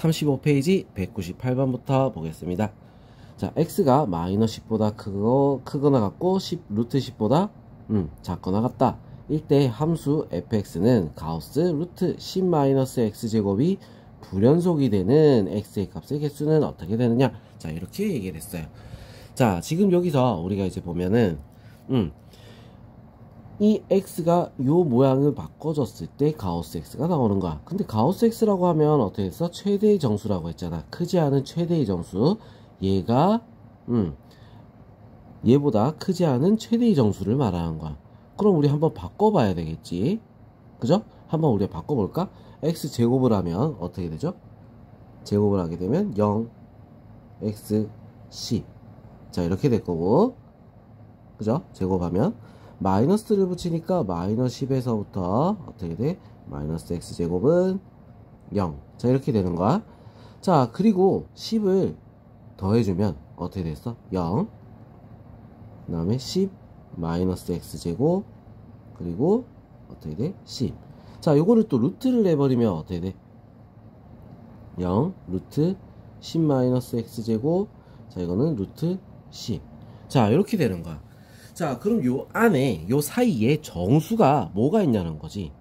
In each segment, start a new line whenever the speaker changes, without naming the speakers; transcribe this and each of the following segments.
35페이지 198번부터 보겠습니다. 자, x가 마이너스 10보다 크거나 같고 루트 10보다 작거나 같다. 이때 함수 fx는 가우스 루트 10-x제곱이 불연속이 되는 x의 값의 개수는 어떻게 되느냐. 자, 이렇게 얘기를 했어요. 자, 지금 여기서 우리가 이제 보면은 이 x가 요 모양을 바꿔줬을 때 가우스 x가 나오는 거야. 근데 가우스 x라고 하면 어떻게 했어? 최대의 정수라고 했잖아. 크지 않은 최대의 정수. 얘가 얘보다 크지 않은 최대의 정수를 말하는 거야. 그럼 우리 한번 바꿔봐야 되겠지. 그죠? 한번 우리가 바꿔볼까? x 제곱을 하면 어떻게 되죠? 제곱을 하게 되면 0 x c. 자, 이렇게 될 거고, 그죠? 제곱하면 마이너스를 붙이니까 마이너스 10에서부터 어떻게 돼? 마이너스 x제곱은 0. 자, 이렇게 되는 거야. 자, 그리고 10을 더해주면 어떻게 됐어? 0. 그 다음에 10 마이너스 x제곱, 그리고 어떻게 돼? 10. 자, 요거를 또 루트를 내버리면 어떻게 돼? 0 루트 10 마이너스 x제곱. 자, 이거는 루트 10. 자, 이렇게 되는 거야. 자, 그럼 요 안에 요 사이에 정수가 뭐가 있냐는 거지.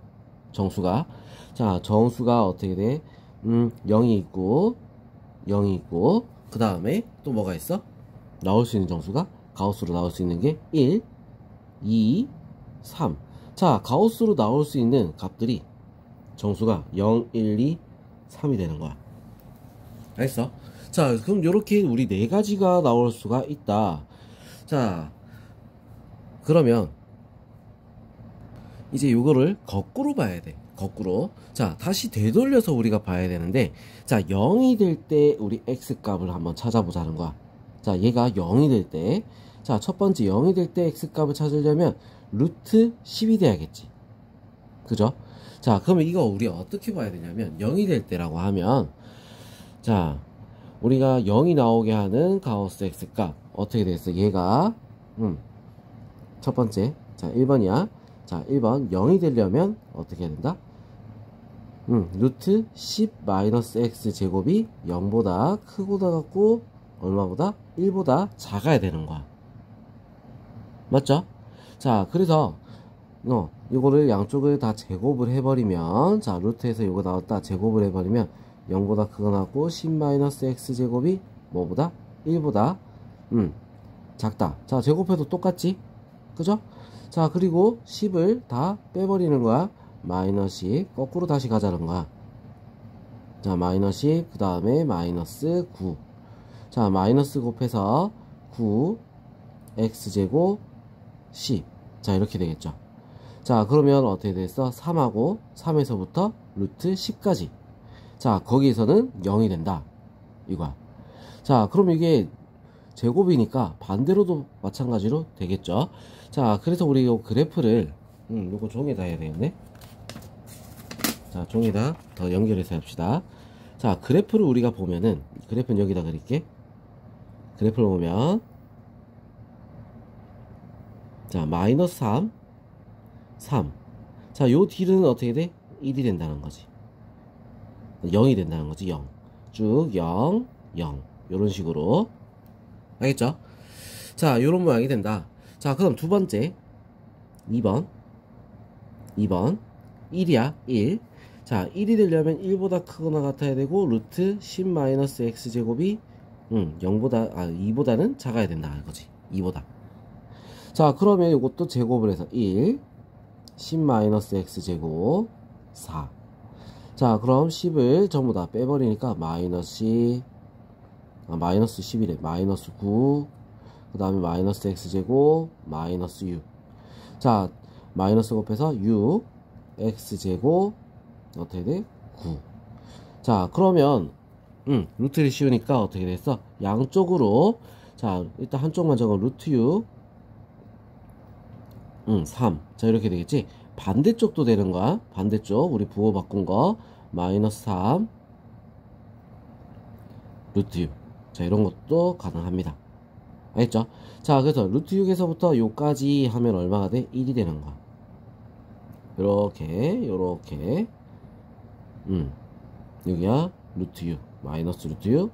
정수가. 자, 정수가 어떻게 돼? 0이 있고 0이 있고, 그 다음에 또 뭐가 있어? 나올 수 있는 정수가 가우스로 나올 수 있는 게 1 2 3. 자, 가우스로 나올 수 있는 값들이 정수가 0 1 2 3이 되는 거야. 알겠어? 자, 그럼 요렇게 우리 네 가지가 나올 수가 있다. 자, 그러면 이제 요거를 거꾸로 봐야 돼. 거꾸로. 자, 다시 되돌려서 우리가 봐야 되는데, 자, 0이 될 때 우리 x 값을 한번 찾아보자는 거야. 자, 얘가 0이 될 때, 자, 첫 번째 0이 될 때 x 값을 찾으려면 루트 10이 돼야겠지. 그죠? 자, 그러면 이거 우리 어떻게 봐야 되냐면, 0이 될 때라고 하면, 자, 우리가 0이 나오게 하는 가우스 x 값 어떻게 되겠어? 얘가 첫 번째, 자, 1번이야. 자, 1번 0이 되려면 어떻게 해야 된다? 루트 10 마이너스 x 제곱이 0보다 크고다 같고 얼마보다? 1보다 작아야 되는 거야. 맞죠? 자, 그래서 이거를 양쪽을 다 제곱을 해버리면, 자, 루트에서 이거 나왔다 제곱을 해버리면 0보다 크거나 같고 10 마이너스 x 제곱이 뭐보다? 1보다 작다. 자, 제곱해도 똑같지? 그죠? 자, 그리고 10을 다 빼버리는 거야. 마이너스 10. 거꾸로 다시 가자는 거야. 자, 마이너스 10. 그 다음에 마이너스 9. 자, 마이너스 곱해서 9 x제곱 10. 자, 이렇게 되겠죠. 자, 그러면 어떻게 됐어? 3하고 3에서부터 루트 10까지. 자, 거기에서는 0이 된다. 이거야. 자, 그럼 이게 제곱이니까 반대로도 마찬가지로 되겠죠. 자, 그래서 우리 요 그래프를 요거 종이에다 해야 되겠네. 자, 종이에다 더 연결해서 합시다. 자, 그래프를 우리가 보면은, 그래프는 여기다 그릴게. 그래프를 보면, 자, 마이너스 3 3. 자, 요 딜은 어떻게 돼? 1이 된다는 거지. 0이 된다는 거지. 0 쭉 0 0 요런 식으로. 알겠죠? 자, 요런 모양이 된다. 자, 그럼 두 번째 2번 1이야. 1. 자, 1이 되려면 1보다 크거나 같아야 되고 루트 10 마이너스 x제곱이 2보다는 작아야 된다 이거지. 2보다. 자, 그러면 이것도 제곱을 해서 1 10 마이너스 x제곱 4. 자, 그럼 10을 전부 다 빼버리니까 마이너스 11이래. 마이너스 9. 그 다음에 마이너스 x제곱 마이너스 6. 자, 마이너스 곱해서 6 x제곱 어떻게 돼? 9. 자, 그러면 루트를 씌우니까 어떻게 됐어? 양쪽으로, 자, 일단 한쪽만 적어. 루트 6 3. 자, 이렇게 되겠지? 반대쪽도 되는 거야. 반대쪽 우리 부호 바꾼 거 마이너스 3 루트 6. 자, 이런 것도 가능합니다. 알겠죠? 자, 그래서 루트 6에서부터 요까지 하면 얼마가 돼? 1이 되는 거야. 요렇게 여기야 루트 u 마이너스 루트 u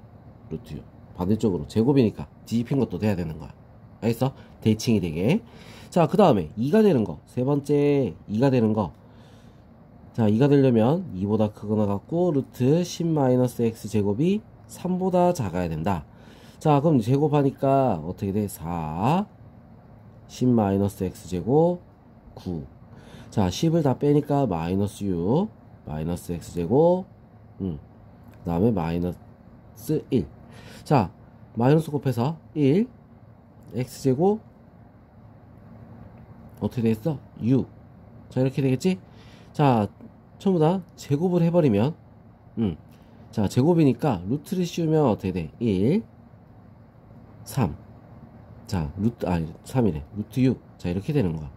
루트 u 반대쪽으로 제곱이니까 뒤집힌 것도 돼야 되는 거야. 알겠어? 대칭이 되게. 자, 그 다음에 2가 되는 거. 세 번째 2가 되는 거. 자, 2가 되려면 2보다 크거나 같고 루트 10-x 제곱이 3보다 작아야 된다. 자, 그럼 제곱하니까 어떻게 돼? 4 10-x 제곱 9. 자, 10을 다 빼니까 마이너스 6 마이너스 x 제곱 그 다음에 마이너스 1. 자, 마이너스 곱해서 1 x 제곱 어떻게 되겠어? 6. 자, 이렇게 되겠지? 자, 전부 다 제곱을 해버리면 자, 제곱이니까 루트를 씌우면 어떻게 돼? 1 3. 자, 루트 3이래. 루트 6. 자, 이렇게 되는 거야.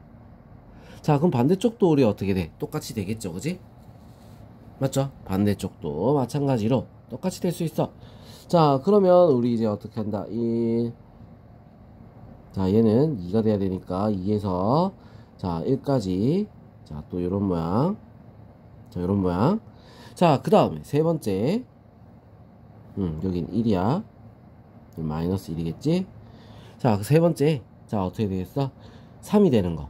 자, 그럼 반대쪽도 우리 어떻게 돼? 똑같이 되겠죠, 그지? 맞죠? 반대쪽도 마찬가지로 똑같이 될 수 있어. 자, 그러면 우리 이제 어떻게 한다? 1. 자, 얘는 2가 돼야 되니까 2에서 자, 1까지. 자, 또 요런 모양. 자, 요런 모양. 자, 그 다음에 세 번째. 여긴 1이야. 마이너스 1이겠지? 자, 그 세 번째. 자, 어떻게 되겠어? 3이 되는 거.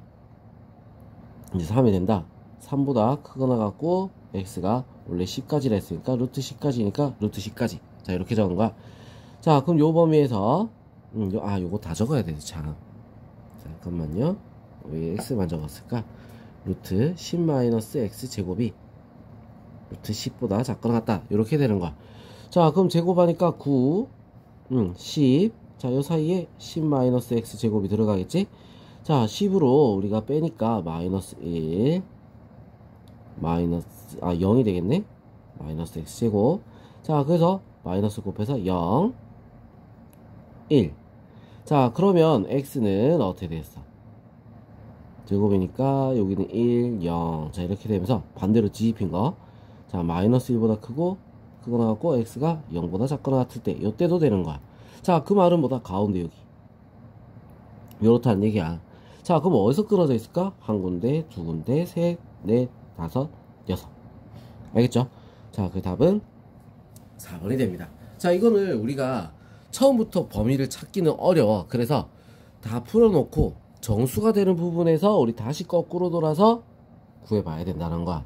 이제 3이 된다. 3보다 크거나 같고 x가 원래 10까지라 했으니까 루트 10까지니까 루트 10까지. 자, 이렇게 적은 거야. 자, 그럼 요 범위에서 요거 다 적어야 돼. 참. 잠깐만요. 왜 x만 적었을까? 루트 10-x 제곱이 루트 10보다 작거나 같다. 이렇게 되는 거야. 자, 그럼 제곱하니까 9 10. 자, 요 사이에 10-x 제곱이 들어가겠지? 자, 10으로 우리가 빼니까 마이너스 1 마이너스 0이 되겠네. 마이너스 x 제곱. 자, 그래서 마이너스 곱해서 0 1. 자, 그러면 x는 어떻게 되겠어? 제곱이니까 여기는 1 0. 자, 이렇게 되면서 반대로 뒤집힌 거. 자, 마이너스 1보다 크거나 같고 x가 0보다 작거나 같을 때 요때도 되는 거야. 자, 그 말은 뭐다? 가운데 여기 요렇다는 얘기야. 자, 그럼 어디서 끊어져 있을까? 한 군데, 두 군데, 셋, 넷, 다섯, 여섯. 알겠죠? 자, 그 답은 4번이 됩니다. 자, 이거는 우리가 처음부터 범위를 찾기는 어려워. 그래서 다 풀어놓고 정수가 되는 부분에서 우리 다시 거꾸로 돌아서 구해봐야 된다는 거야.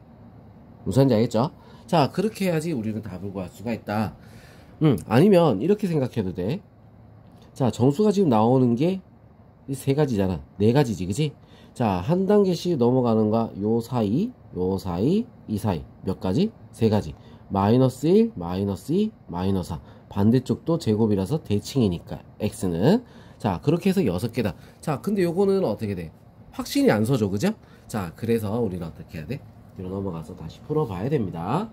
무슨지 알겠죠? 자, 그렇게 해야지 우리는 답을 구할 수가 있다. 아니면 이렇게 생각해도 돼. 자, 정수가 지금 나오는 게 세 가지잖아. 네 가지지, 그지? 자, 한 단계씩 넘어가는 거, 요 사이, 이 사이. 몇 가지? 세 가지. 마이너스 1, 마이너스 2, 마이너스 4. 반대쪽도 제곱이라서 대칭이니까, x는. 자, 그렇게 해서 6개다. 자, 근데 요거는 어떻게 돼? 확실히 안 서죠, 그죠? 자, 그래서 우리는 어떻게 해야 돼? 뒤로 넘어가서 다시 풀어봐야 됩니다.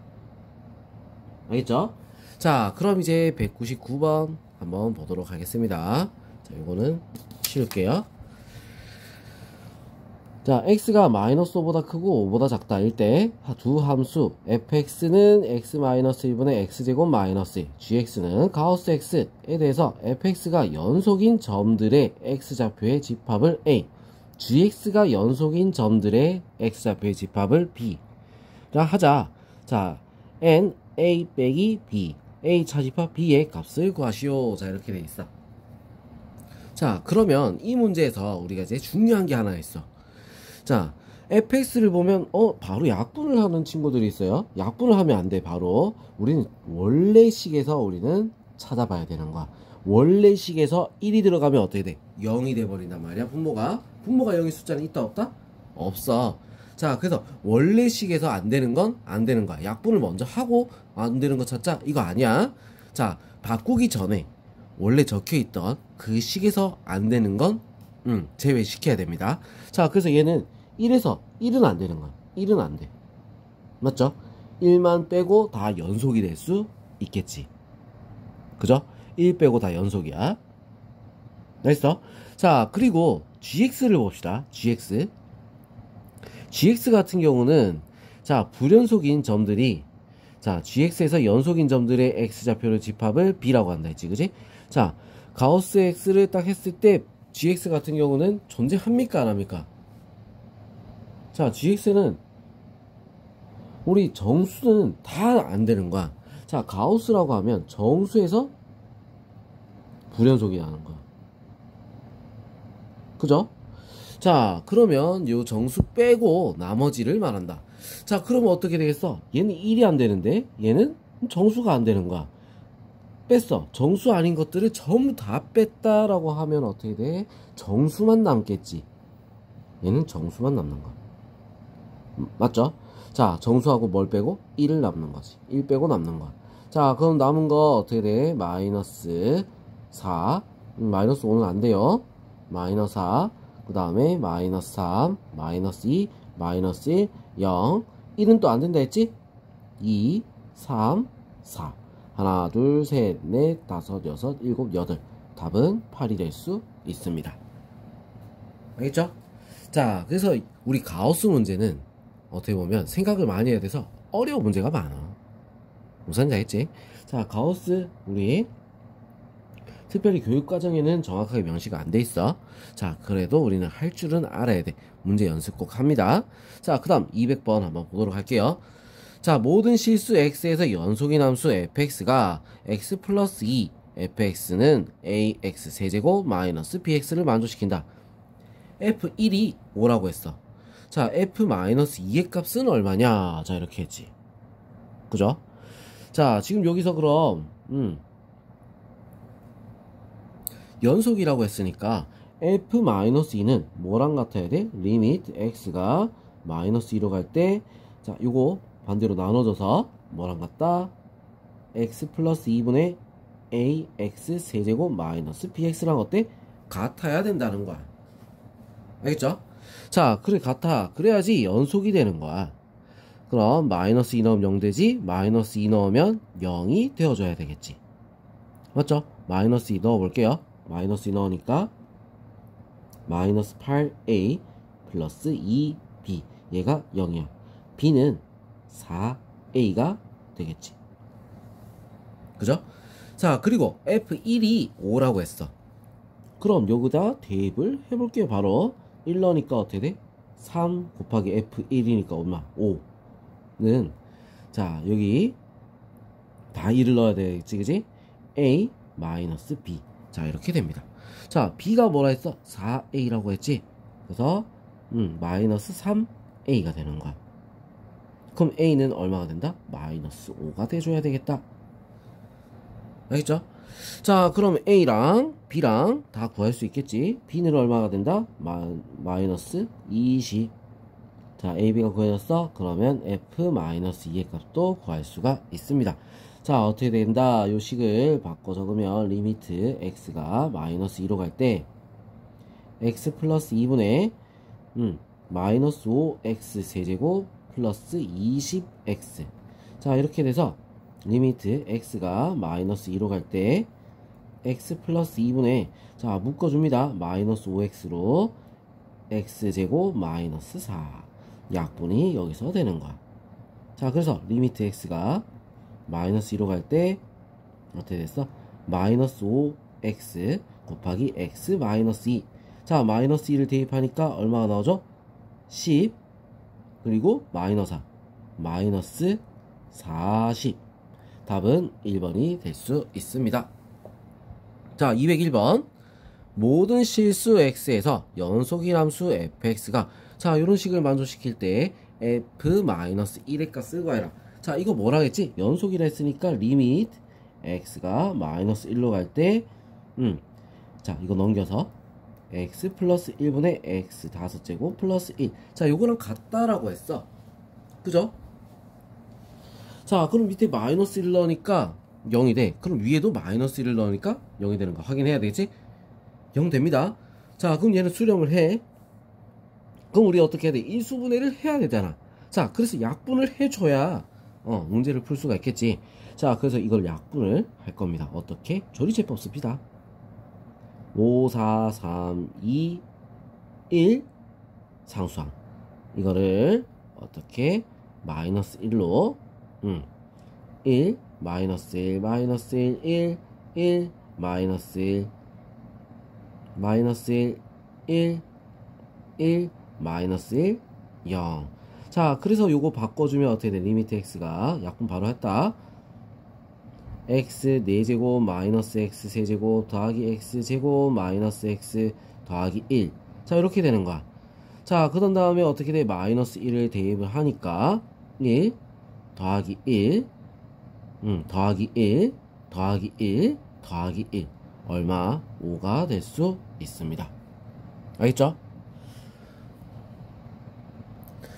알겠죠? 자, 그럼 이제 199번 한번 보도록 하겠습니다. 자, 요거는 치울게요. 자, x가 마이너스 5보다 크고 5보다 작다 일 때 두 함수 fx는 x-1분의 x제곱 마이너스 1, gx는 가우스 x에 대해서 fx가 연속인 점들의 x좌표의 집합을 a, gx가 연속인 점들의 x좌표의 집합을 b라 하자. 자, n a 빼기 b, a 차집합 b의 값을 구하시오. 자, 이렇게 돼 있어. 자, 그러면 이 문제에서 우리가 이제 중요한 게 하나 있어. 자, fx를 보면 바로 약분을 하는 친구들이 있어요. 약분을 하면 안 돼. 바로 우리는 원래식에서 우리는 찾아봐야 되는 거야. 원래식에서 1이 들어가면 어떻게 돼? 0이 돼버린단 말이야. 분모가 0의 숫자는 있다 없다? 없어. 자, 그래서 원래식에서 안 되는 건 안 되는 거야. 약분을 먼저 하고 안 되는 거 찾자? 이거 아니야. 자, 바꾸기 전에 원래 적혀있던 그 식에서 안 되는 건 제외시켜야 됩니다. 자, 그래서 얘는 1에서 1은 안 되는 거야. 1은 안 돼. 맞죠? 1만 빼고 다 연속이 될 수 있겠지. 그죠? 1 빼고 다 연속이야. 됐어? 자, 그리고 gx를 봅시다. gx 같은 경우는 자, 불연속인 점들이 자, gx에서 연속인 점들의 x좌표를 집합을 b라고 한다 했지, 그지? 자, 가우스 x를 딱 했을 때 gx 같은 경우는 존재합니까, 안 합니까? 자, gx는 우리 정수는 다 안 되는 거야. 자, 가우스라고 하면 정수에서 불연속이 나는 거야. 그죠? 자, 그러면 요 정수 빼고 나머지를 말한다. 자, 그러면 어떻게 되겠어? 얘는 1이 안 되는데 얘는 정수가 안 되는 거야. 뺐어. 정수 아닌 것들을 전부 다 뺐다라고 하면 어떻게 돼? 정수만 남겠지. 얘는 정수만 남는 거야. 맞죠? 자, 정수하고 뭘 빼고? 1을 남는 거지. 1 빼고 남는 거야. 자, 그럼 남은 거 어떻게 돼? 마이너스 4. 마이너스 5는 안 돼요. 마이너스 4. 그 다음에 마이너스 3, 마이너스 2, 마이너스 1, 0. 1은 또 안 된다 했지? 2, 3, 4. 하나, 둘, 셋, 넷, 다섯, 여섯, 일곱, 여덟. 답은 8이 될 수 있습니다. 알겠죠? 자, 그래서 우리 가우스 문제는 어떻게 보면 생각을 많이 해야 돼서 어려운 문제가 많아. 무슨 지 알겠지? 자, 가우스 우리 특별히 교육과정에는 정확하게 명시가 안 돼 있어. 자, 그래도 우리는 할 줄은 알아야 돼. 문제 연습 꼭 합니다. 자, 그 다음 200번 한번 보도록 할게요. 자, 모든 실수 x에서 연속인 함수 fx가 x 플러스 2, fx는 ax 세제곱 마이너스 bx를 만족시킨다. f1이 5라고 했어. 자, f-2의 값은 얼마냐? 자, 이렇게 했지. 그죠? 자, 지금 여기서 그럼 연속이라고 했으니까 f-2는 뭐랑 같아야 돼? 리미트 x가 마이너스 2로 갈 때, 자, 요거 반대로 나눠져서 뭐랑 같다? x 플러스 2분의 ax 세제곱 마이너스 bx랑 어때? 같아야 된다는 거야. 알겠죠? 자, 그래, 같아. 그래야지 연속이 되는 거야. 그럼 마이너스 2 넣으면 0 되지, 마이너스 2 넣으면 0이 되어줘야 되겠지. 맞죠? 마이너스 2 넣어볼게요. 마이너스 2 넣으니까 마이너스 8a 플러스 2b, 얘가 0이야. b는 4a가 되겠지. 그죠? 자, 그리고 f1이 5라고 했어. 그럼 여기다 대입을 해볼게요. 바로 1 넣으니까 어떻게 돼? 3 곱하기 f1이니까 얼마? 5는, 자, 여기 다 1을 넣어야 되겠지, 그지? a 마이너스 b. 자, 이렇게 됩니다. 자, b가 뭐라 했어? 4a라고 했지? 그래서 마이너스 3a가 되는 거야. 그럼 a는 얼마가 된다? 마이너스 5가 돼줘야 되겠다. 알겠죠? 자, 그럼 a랑 b랑 다 구할 수 있겠지? b는 얼마가 된다? 마이너스 20. 자, ab가 구해졌어? 그러면 f-2의 값도 구할 수가 있습니다. 자, 어떻게 된다? 요 식을 바꿔 적으면 리미트 x가 마이너스 2로 갈 때 x 플러스 2분의 마이너스 5x 세제곱 플러스 20x. 자, 이렇게 돼서 리미트 x가 마이너스 2로 갈 때 x 플러스 2분의, 자, 묶어줍니다. 마이너스 5x로 x제곱 마이너스 4. 약분이 여기서 되는 거야. 자, 그래서 리미트 x가 마이너스 2로 갈 때 어떻게 됐어? 마이너스 5x 곱하기 x 마이너스 2. 자, 마이너스 2를 대입하니까 얼마가 나오죠? 10. 그리고 마이너스 4. 마이너스 40. 답은 1번이 될 수 있습니다. 자, 201번. 모든 실수 x에서 연속인 함수 fx가, 자, 이런 식을 만족시킬 때 f-1의 값을 구하라. 자, 이거 뭐라 했지? 연속이라 했으니까 리미트 x가 마이너스 1로 갈 때 자, 이거 넘겨서 x 플러스 1분의 x 5제곱 플러스 1. 자, 요거랑 같다라고 했어. 그죠? 자, 그럼 밑에 마이너스 1 넣으니까 0이 돼. 그럼 위에도 마이너스 1을 넣으니까 0이 되는 거 확인해야 되겠지? 0 됩니다. 자, 그럼 얘는 수렴을 해. 그럼 우리 어떻게 해야 돼? 인수분해를 해야 되잖아. 자, 그래서 약분을 해줘야 문제를 풀 수가 있겠지. 자, 그래서 이걸 약분을 할 겁니다. 어떻게? 조리제법 씁니다. 5, 4, 3, 2, 1 상수항. 이거를 어떻게? 마이너스 1로 1, 마이너스 1, 마이너스 1, 1, 1, 마이너스 1, 마이너스 1, 1, 1, 마이너스 1, 0. 자, 그래서 요거 바꿔주면 어떻게 돼? 리미트 x가 약분 바로 했다. x 4제곱 마이너스 x 세제곱 더하기 x 제곱 마이너스 x 더하기 1. 자, 이렇게 되는 거야. 자, 그런 다음에 어떻게 돼? 마이너스 1을 대입을 하니까 1 더하기 1 더하기 1 더하기 1 더하기 1 얼마? 5가 될 수 있습니다. 알겠죠?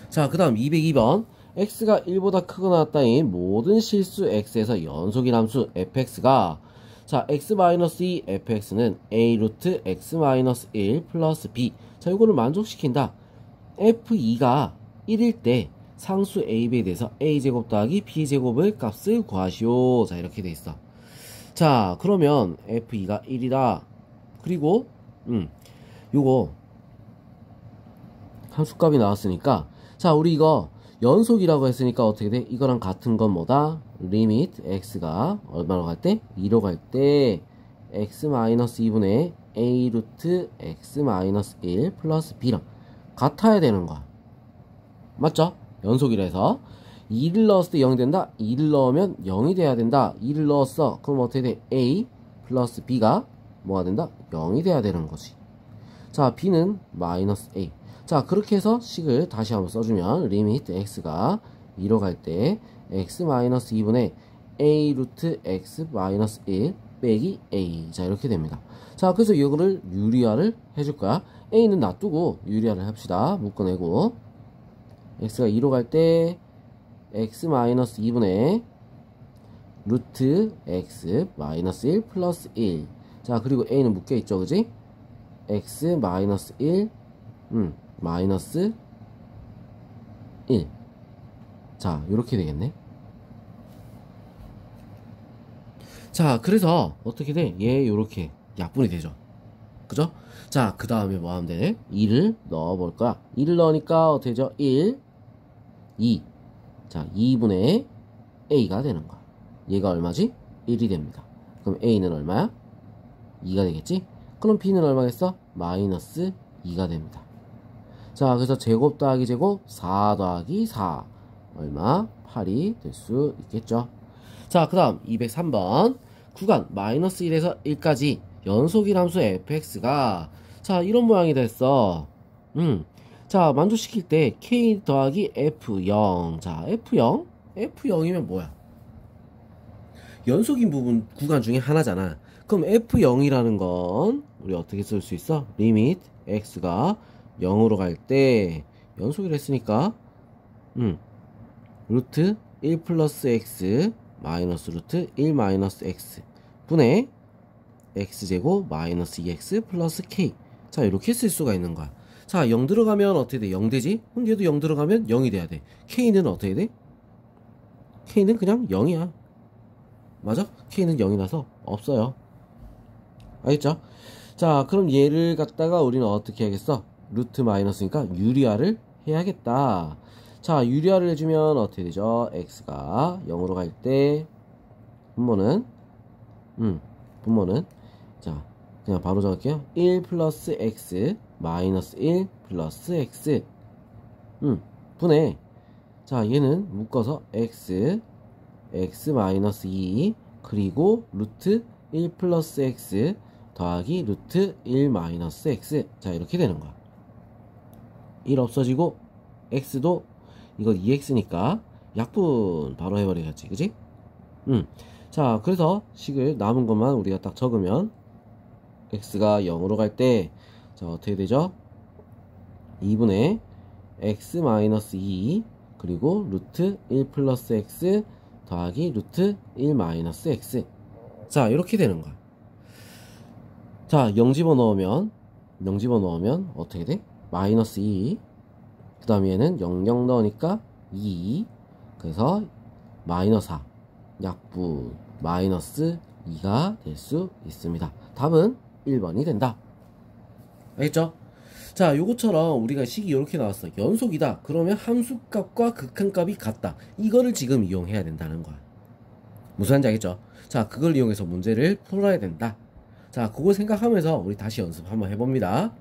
자, 그 다음 202번 x가 1보다 크거나 같다인 모든 실수 x에서 연속인 함수 fx가 자 x-2 fx는 a 루트 x-1 플러스 b. 자, 이거를 만족시킨다. f2가 1일 때 상수 ab에 대해서 a제곱 더하기 b제곱의 값을 구하시오. 자, 이렇게 돼 있어. 자, 그러면 f2가 1이다. 그리고 요거 함수값이 나왔으니까 자, 우리 이거 연속이라고 했으니까 어떻게 돼? 이거랑 같은 건 뭐다? 리미트 x가 얼마로 갈 때? 2로 갈 때 x-2분의 a 루트 x-1 플러스 b랑 같아야 되는 거야. 맞죠? 연속이라 해서 2를 넣었을 때 0이 된다? 2를 넣으면 0이 돼야 된다. 2를 넣었어. 그럼 어떻게 돼? a 플러스 b가 뭐가 된다? 0이 돼야 되는 거지. 자, b는 마이너스 a. 자, 그렇게 해서 식을 다시 한번 써주면 리미트 x가 2로 갈 때 x-2분의 a 루트 x-1 빼기 a. 자, 이렇게 됩니다. 자, 그래서 이거를 유리화를 해줄 거야. a는 놔두고 유리화를 합시다. 묶어내고 x가 2로 갈 때 x-2분의 루트 x-1 플러스 1. 자, 그리고 a는 묶여있죠, 그지? x-1 마이너스 1. 자, 요렇게 되겠네. 자, 그래서 어떻게 돼? 얘 요렇게 약분이 되죠. 그죠? 자, 그 다음에 뭐 하면 돼? 2를 넣어볼 거야. 2를 넣으니까 어떻게 되죠? 1, 2. 자, 2분의 a가 되는 거야. 얘가 얼마지? 1이 됩니다. 그럼 a는 얼마야? 2가 되겠지? 그럼 b는 얼마겠어? 마이너스 2가 됩니다. 자, 그래서 제곱 더하기 제곱 4 더하기 4 얼마? 8이 될 수 있겠죠. 자, 그 다음 203번 구간 마이너스 1에서 1까지 연속인 함수 fx가 자, 이런 모양이 됐어. 자, 만족시킬 때 k 더하기 f0. 자, f0? f0이면 뭐야? 연속인 부분 구간 중에 하나잖아. 그럼 f0이라는 건 우리 어떻게 쓸 수 있어? 리미트 x가 0으로 갈 때 연속을 했으니까 루트 1 플러스 x 마이너스 루트 1 마이너스 x 분의 x제곱 마이너스 2x 플러스 k. 자, 이렇게 쓸 수가 있는 거야. 자, 0 들어가면 어떻게 돼? 0 되지? 그럼 얘도 0 들어가면 0이 돼야 돼. k는 어떻게 돼? k는 그냥 0이야. 맞아? k는 0이라서 없어요. 알겠죠? 자, 그럼 얘를 갖다가 우리는 어떻게 하겠어? 루트 마이너스니까 유리화를 해야겠다. 자, 유리화를 해주면 어떻게 되죠? x가 0으로 갈 때 분모는 자, 그냥 바로 적을게요. 1 플러스 x 마이너스 1 플러스 x 분의 자, 얘는 묶어서 x 마이너스 2 그리고 루트 1 플러스 x 더하기 루트 1 마이너스 x. 자, 이렇게 되는 거야. 1 없어지고 x도 이거 2x니까 약분 바로 해버리겠지, 그지? 자, 그래서 식을 남은 것만 우리가 딱 적으면 x가 0으로 갈 때 자, 어떻게 되죠? 2분의 x 마이너스 2 그리고 루트 1 플러스 x 더하기 루트 1 마이너스 x. 자, 이렇게 되는 거야. 자, 0 집어넣으면 어떻게 돼? 마이너스 2. 그 다음에 얘는 0 넣으니까 2. 그래서 마이너스 4 약분 마이너스 2가 될 수 있습니다. 답은 1번이 된다. 알겠죠? 자, 요것처럼 우리가 식이 이렇게 나왔어. 연속이다. 그러면 함수값과 극한값이 같다. 이거를 지금 이용해야 된다는 거야. 무슨 말인지 알겠죠? 자, 그걸 이용해서 문제를 풀어야 된다. 자, 그걸 생각하면서 우리 다시 연습 한번 해봅니다.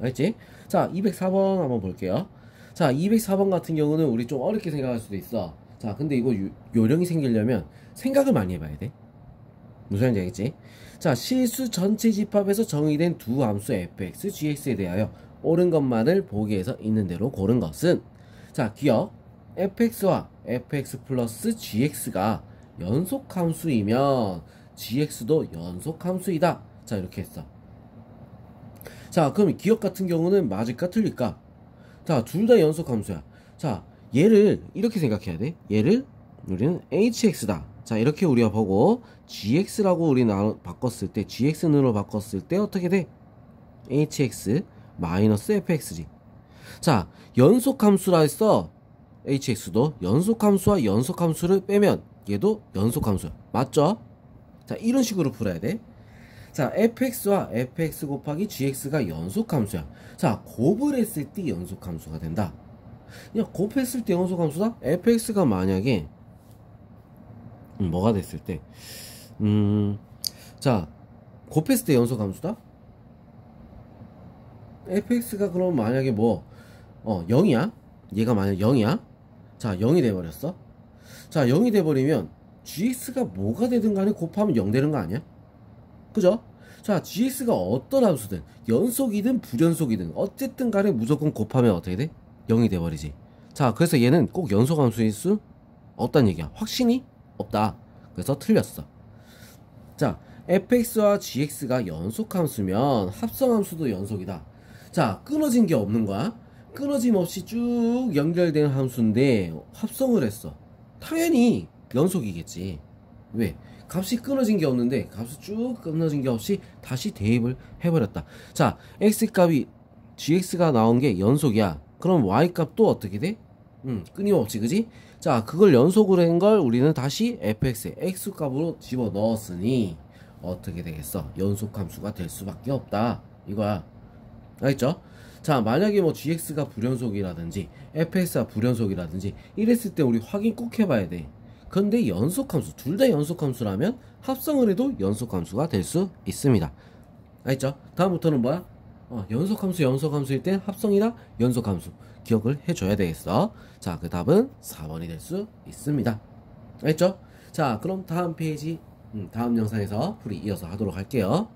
알겠지? 자, 204번 한번 볼게요. 자, 204번 같은 경우는 우리 좀 어렵게 생각할 수도 있어. 자, 근데 이거 요령이 생기려면 생각을 많이 해봐야 돼. 무슨 말인지 알겠지? 자, 실수 전체 집합에서 정의된 두 함수 fx, gx에 대하여 옳은 것만을 보기에서 있는 대로 고른 것은, 자, 기억, fx와 fx 플러스 gx가 연속함수이면 gx도 연속함수이다. 자, 이렇게 했어. 자, 그럼 기억 같은 경우는 맞을까 틀릴까? 자, 둘 다 연속함수야. 자, 얘를 이렇게 생각해야 돼. 얘를 우리는 hx다. 자, 이렇게 우리가 보고 gx라고 우리 바꿨을 때, gx는으로 바꿨을 때 어떻게 돼? hx 마이너스 fx지. 자, 연속함수라 했어. hx도 연속함수와 연속함수를 빼면 얘도 연속함수야. 맞죠? 자, 이런 식으로 풀어야 돼. 자, fx와 fx 곱하기 gx가 연속함수야. 자, 곱을 했을 때 연속함수가 된다. 그냥 곱했을 때 연속함수다? fx가 만약에 뭐가 됐을 때 자, 곱했을 때 연속함수다? fx가 그럼 만약에 0이야? 얘가 만약 0이야? 자, 0이 돼버렸어. 자, 0이 돼버리면 gx가 뭐가 되든 간에 곱하면 0 되는 거 아니야? 그죠? 자, gx가 어떤 함수든 연속이든 불연속이든 어쨌든 간에 무조건 곱하면 어떻게 돼? 0이 돼버리지. 자, 그래서 얘는 꼭 연속함수일 수 없다는 얘기야. 확신이 없다. 그래서 틀렸어. 자, fx와 gx가 연속함수면 합성함수도 연속이다. 자, 끊어진 게 없는 거야. 끊어짐 없이 쭉 연결된 함수인데 합성을 했어. 당연히 연속이겠지. 왜? 값이 끊어진 게 없는데 값이 쭉 끊어진 게 없이 다시 대입을 해버렸다. 자, x값이 gx가 나온 게 연속이야. 그럼 y값도 어떻게 돼? 끊임없이, 그지? 자, 그걸 연속으로 한 걸 우리는 다시 fx의 x값으로 집어 넣었으니 어떻게 되겠어? 연속함수가 될 수밖에 없다. 이거야. 알겠죠? 자, 만약에 gx가 불연속이라든지 fx가 불연속이라든지 이랬을 때 우리 확인 꼭 해봐야 돼. 근데 연속함수, 둘 다 연속함수라면 합성을 해도 연속함수가 될 수 있습니다. 알겠죠? 다음부터는 뭐야? 연속함수일 땐 합성이나 연속함수 기억을 해줘야 되겠어. 자, 그 답은 4번이 될 수 있습니다. 알겠죠? 자, 그럼 다음 페이지, 다음 영상에서 풀이 이어서 하도록 할게요.